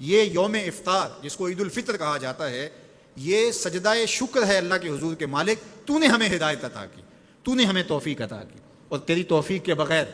یہ یوم افطار جس کو عید الفطر کہا جاتا ہے، یہ سجدہ شکر ہے اللہ کے حضور کے مالک، تو نے ہمیں ہدایت عطا کی، تو نے ہمیں توفیق عطا کی، اور تیری توفیق کے بغیر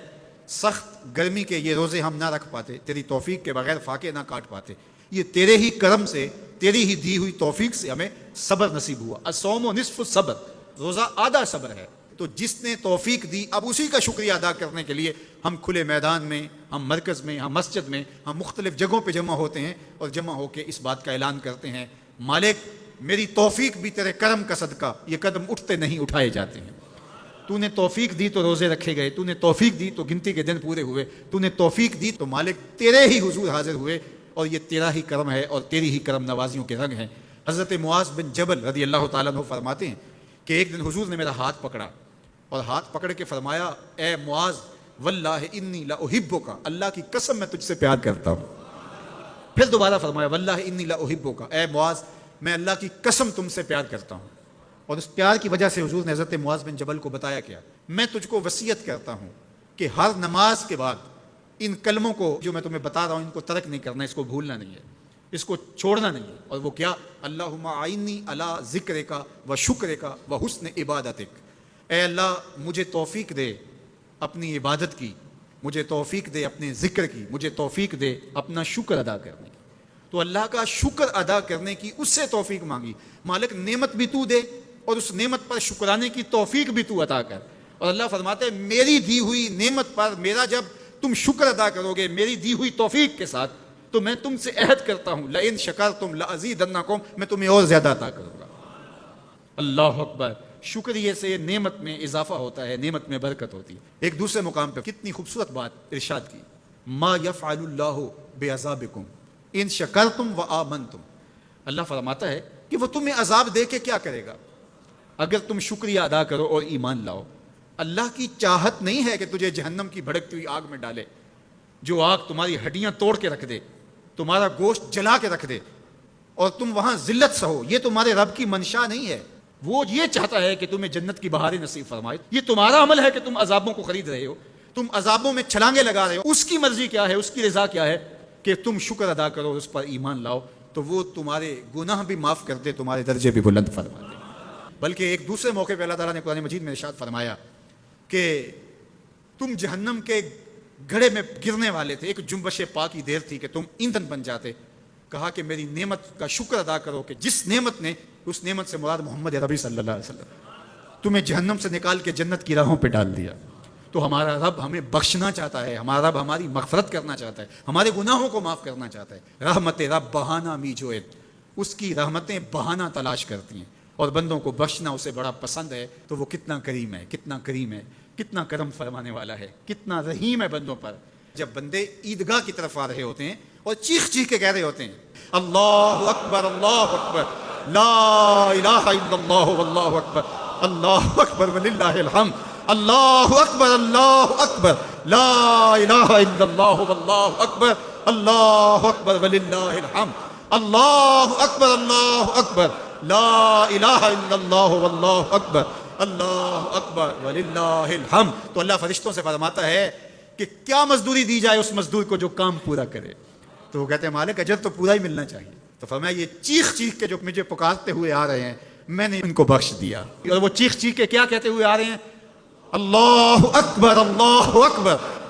سخت گرمی کے یہ روزے ہم نہ رکھ پاتے، تیری توفیق کے بغیر فاقے نہ کاٹ پاتے۔ یہ تیرے ہی کرم سے، تیری ہی دی ہوئی توفیق سے ہمیں صبر نصیب ہوا۔ الصوم نصف الصبر، روزہ آدھا صبر ہے۔ تو جس نے توفیق دی، اب اسی کا شکریہ ادا کرنے کے لیے ہم کھلے میدان میں، ہم مرکز میں، ہم مسجد میں، ہم مختلف جگہوں پہ جمع ہوتے ہیں، اور جمع ہو کے اس بات کا اعلان کرتے ہیں، مالک میری توفیق بھی تیرے کرم کا صدقہ، یہ قدم اٹھتے نہیں اٹھائے جاتے ہیں۔ تو نے توفیق دی تو روزے رکھے گئے، تو نے توفیق دی تو گنتی کے دن پورے ہوئے، تو نے توفیق دی تو مالک تیرے ہی حضور حاضر ہوئے، اور یہ تیرا ہی کرم ہے اور تیری ہی کرم نوازیوں کے رنگ ہیں۔ حضرت معاذ بن جبل رضی اللہ تعالیٰ عنہ فرماتے ہیں کہ ایک دن حضور نے میرا ہاتھ پکڑا اور ہاتھ پکڑ کے فرمایا، اے معاذ واللہ انی لاحبک، اللہ کی قسم میں تجھ سے پیار کرتا ہوں۔ پھر دوبارہ فرمایا، واللہ انی لاحبک، اے معاذ میں اللہ کی قسم تم سے پیار کرتا ہوں۔ اور اس پیار کی وجہ سے حضور نے حضرت معاذ بن جبل کو بتایا کیا، میں تجھ کو وصیت کرتا ہوں کہ ہر نماز کے بعد ان کلموں کو جو میں تمہیں بتا رہا ہوں ان کو ترک نہیں کرنا، اس کو بھولنا نہیں ہے، اس کو چھوڑنا نہیں ہے۔ اور وہ کیا؟ اللہم اعنی علی ذکرک و شکرک و حسن عبادتک، اے اللہ مجھے توفیق دے اپنی عبادت کی، مجھے توفیق دے اپنے ذکر کی، مجھے توفیق دے اپنا شکر ادا کرنے کی۔ تو اللہ کا شکر ادا کرنے کی اس سے توفیق مانگی، مالک نعمت بھی تو دے اور اس نعمت پر شکرانے کی توفیق بھی تو عطا کر۔ اور اللہ فرماتے ہیں میری دی ہوئی نعمت پر میرا جب تم شکر ادا کرو گے میری دی ہوئی توفیق کے ساتھ، تو میں تم سے عہد کرتا ہوں لئن شکرتم لازیدنکم، میں تمہیں اور زیادہ عطا کروں گا۔ اللہ اکبر، شکریہ سے نعمت میں اضافہ ہوتا ہے، نعمت میں برکت ہوتی ہے۔ ایک دوسرے مقام پہ کتنی خوبصورت بات ارشاد کی، ما یفعل اللہ بعذابکم ان شکرتم و آمنتم، اللہ فرماتا ہے کہ وہ تمہیں عذاب دے کے کیا کرے گا اگر تم شکریہ ادا کرو اور ایمان لاؤ۔ اللہ کی چاہت نہیں ہے کہ تجھے جہنم کی بھڑکتی ہوئی آگ میں ڈالے، جو آگ تمہاری ہڈیاں توڑ کے رکھ دے، تمہارا گوشت جلا کے رکھ دے اور تم وہاں ذلت سہو، یہ تمہارے رب کی منشا نہیں ہے۔ وہ یہ چاہتا ہے کہ تمہیں جنت کی بہاریں نصیب فرمائے۔ یہ تمہارا عمل ہے کہ تم عذابوں کو خرید رہے ہو، تم عذابوں میں چھلانگے لگا رہے ہو۔ اس کی مرضی کیا ہے، اس کی رضا کیا ہے کہ تم شکر ادا کرو، اس پر ایمان لاؤ، تو وہ تمہارے گناہ بھی معاف کر دے، تمہارے درجے بھی بلند فرما دے۔ بلکہ ایک دوسرے موقع پہ اللہ تعالیٰ نے قرآن مجید میں ارشاد فرمایا کہ تم جہنم کے گڑھے میں گرنے والے تھے، ایک جنبش پا کی دیر تھی کہ تم ایندھن بن جاتے۔ کہا کہ میری نعمت کا شکر ادا کرو کہ جس نعمت نے، اس نعمت سے مراد محمد عربی صلی اللہ علیہ وسلم، تمہیں جہنم سے نکال کے جنت کی راہوں پہ ڈال دیا۔ تو ہمارا رب ہمیں بخشنا چاہتا ہے، ہمارا رب ہماری مغفرت کرنا چاہتا ہے، ہمارے گناہوں کو معاف کرنا چاہتا ہے۔ رحمت رب بہانہ می جوئد، اس کی رحمتیں بہانہ تلاش کرتی ہیں، اور بندوں کو بخشنا اسے بڑا پسند ہے۔ تو وہ کتنا کریم ہے، کتنا کریم ہے، کتنا کرم فرمانے والا ہے، کتنا رحیم ہے بندوں پر۔ جب بندے عیدگاہ کی طرف آ رہے ہوتے ہیں اور چیخ چیخ کے کہہ رہے ہوتے ہیں اللہ اکبر اللہ اکبر لا الہ الا اللہ واللہ اکبر اللہ اکبر وللہ الحمد، اللہ اکبر اللہ اکبر لا الہ الا اللہ واللہ اکبر اللہ اکبر وللہ الحمد، اللہ اکبر اللہ اکبر لا الہ الا اللہ واللہ اکبر اللہ اکبر وللہ الحمد۔ تو اللہ فرشتوں سے فرماتا ہے کہ کیا مزدوری دی جائے اس مزدور کو جو کام پورا کرے؟ تو وہ کہتے ہیں مالک اجر تو پورا ہی ملنا چاہیے۔ تو فرمایا یہ چیخ چیخ کے جو مجھے پکارتے ہوئے آ رہے ہیں میں نے ان کو بخش دیا۔ اور وہ چیخ چیخ کے کیا کہتے ہوئے آ رہے ہیں؟ اللہ اکبر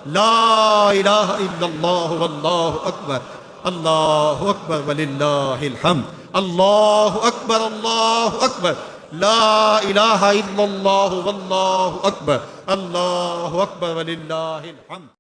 لا الہ الا اللہ واللہ اکبر اللہ اکبر وللہ الحمد، اللہ اکبر لا الہ الا اللہ واللہ اکبر اللہ اکبر وللہ الحمد۔